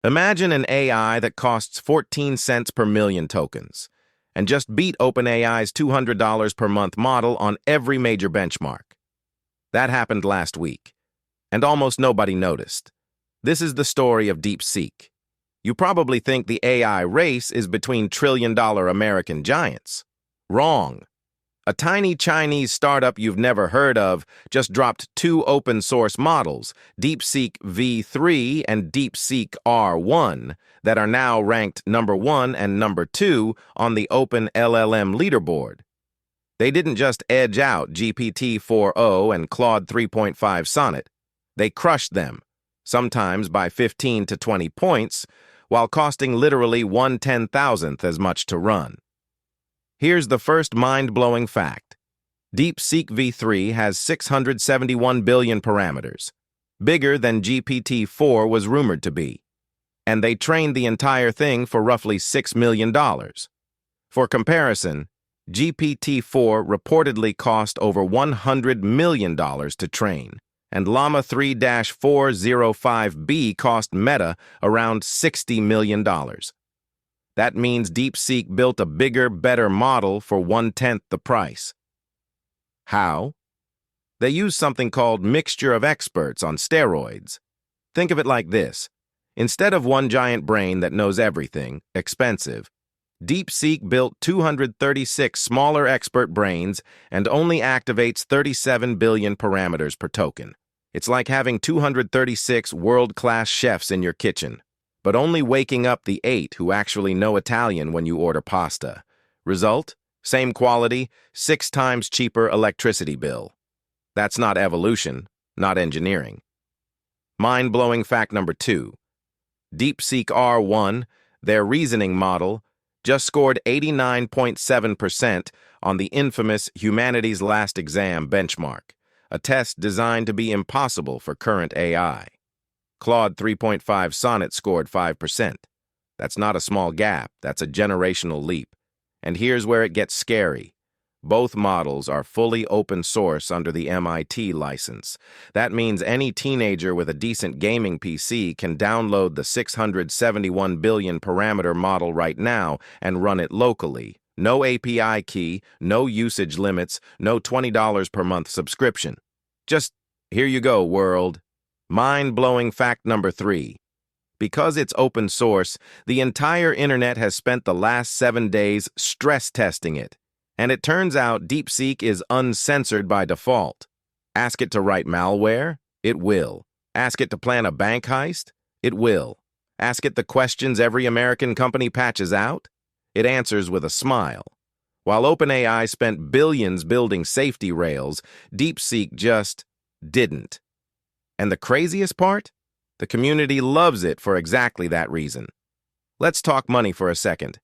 Imagine an AI that costs 14 cents per million tokens and just beat OpenAI's $200 per month model on every major benchmark. That happened last week, and almost nobody noticed. This is the story of DeepSeek. You probably think the AI race is between trillion-dollar American giants. Wrong. A tiny Chinese startup you've never heard of just dropped two open-source models, DeepSeek V3 and DeepSeek R1, that are now ranked number 1 and number 2 on the Open LLM leaderboard. They didn't just edge out GPT-4o and Claude 3.5 Sonnet. They crushed them, sometimes by 15 to 20 points, while costing literally 1/10,000th as much to run. Here's the first mind-blowing fact. DeepSeek V3 has 671 billion parameters, bigger than GPT-4 was rumored to be, and they trained the entire thing for roughly $6 million. For comparison, GPT-4 reportedly cost over $100 million to train, and Llama 3-405B cost Meta around $60 million. That means DeepSeek built a bigger, better model for 1/10 the price. How? They use something called mixture of experts on steroids. Think of it like this. Instead of one giant brain that knows everything, expensive, DeepSeek built 236 smaller expert brains and only activates 37 billion parameters per token. It's like having 236 world-class chefs in your kitchen, but only waking up the 8 who actually know Italian when you order pasta. Result? Same quality, 6 times cheaper electricity bill. That's not evolution, not engineering. Mind-blowing fact number 2. DeepSeek R1, their reasoning model, just scored 89.7% on the infamous Humanity's Last Exam benchmark, a test designed to be impossible for current AI. Claude 3.5 Sonnet scored 5%. That's not a small gap, that's a generational leap. And here's where it gets scary. Both models are fully open source under the MIT license. That means any teenager with a decent gaming PC can download the 671 billion parameter model right now and run it locally. No API key, no usage limits, no $20 per month subscription. Just, here you go, world. Mind-blowing fact number 3. Because it's open source, the entire internet has spent the last 7 days stress testing it. And it turns out DeepSeek is uncensored by default. Ask it to write malware? It will. Ask it to plan a bank heist? It will. Ask it the questions every American company patches out? It answers with a smile. While OpenAI spent billions building safety rails, DeepSeek just didn't. And the craziest part? The community loves it for exactly that reason. Let's talk money for a second.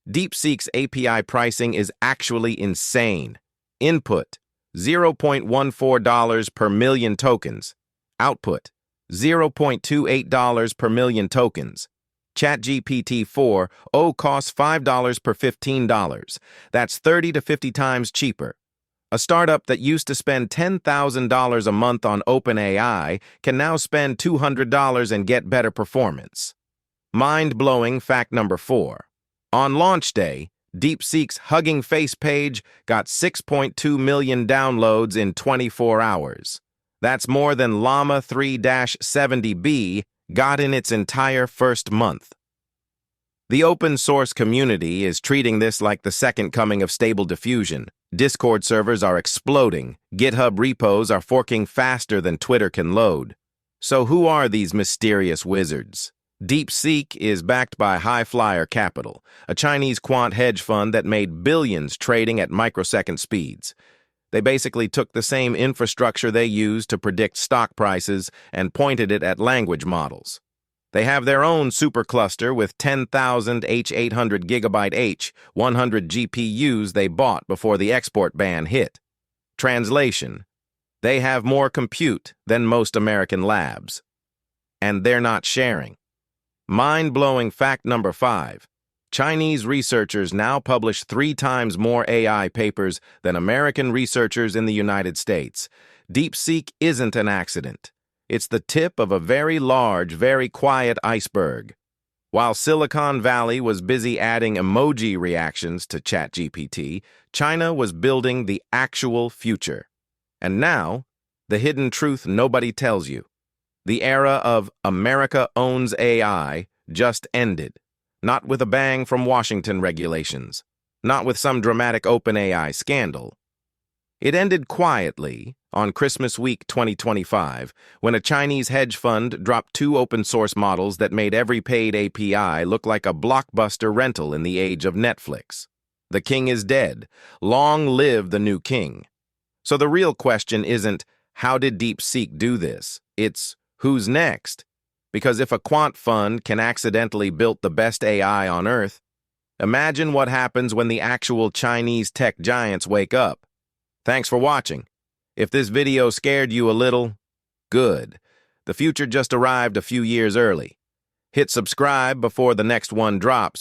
DeepSeek's API pricing is actually insane. Input, $0.14 per million tokens. Output, $0.28 per million tokens. ChatGPT-4o costs $5 per $15. That's 30 to 50 times cheaper. A startup that used to spend $10,000 a month on OpenAI can now spend $200 and get better performance. Mind-blowing fact number 4. On launch day, DeepSeek's Hugging Face page got 6.2 million downloads in 24 hours. That's more than Llama 3-70B got in its entire first month. The open-source community is treating this like the second coming of Stable Diffusion. Discord servers are exploding. GitHub repos are forking faster than Twitter can load. So who are these mysterious wizards? DeepSeek is backed by High Flyer Capital, a Chinese quant hedge fund that made billions trading at microsecond speeds. They basically took the same infrastructure they use to predict stock prices and pointed it at language models. They have their own supercluster with 10,000 H800 gigabyte H, 100 GPUs they bought before the export ban hit. Translation: they have more compute than most American labs. And they're not sharing. Mind-blowing fact number 5. Chinese researchers now publish 3 times more AI papers than American researchers in the United States. DeepSeek isn't an accident. It's the tip of a very large, very quiet iceberg. While Silicon Valley was busy adding emoji reactions to ChatGPT, China was building the actual future. And now, the hidden truth nobody tells you. The era of America owns AI just ended. Not with a bang from Washington regulations. Not with some dramatic OpenAI scandal. It ended quietly on Christmas week 2025 when a Chinese hedge fund dropped 2 open-source models that made every paid API look like a blockbuster rental in the age of Netflix. The king is dead. Long live the new king. So the real question isn't, how did DeepSeek do this? It's, who's next? Because if a quant fund can accidentally build the best AI on Earth, imagine what happens when the actual Chinese tech giants wake up. Thanks for watching. If this video scared you a little, good. The future just arrived a few years early. Hit subscribe before the next one drops.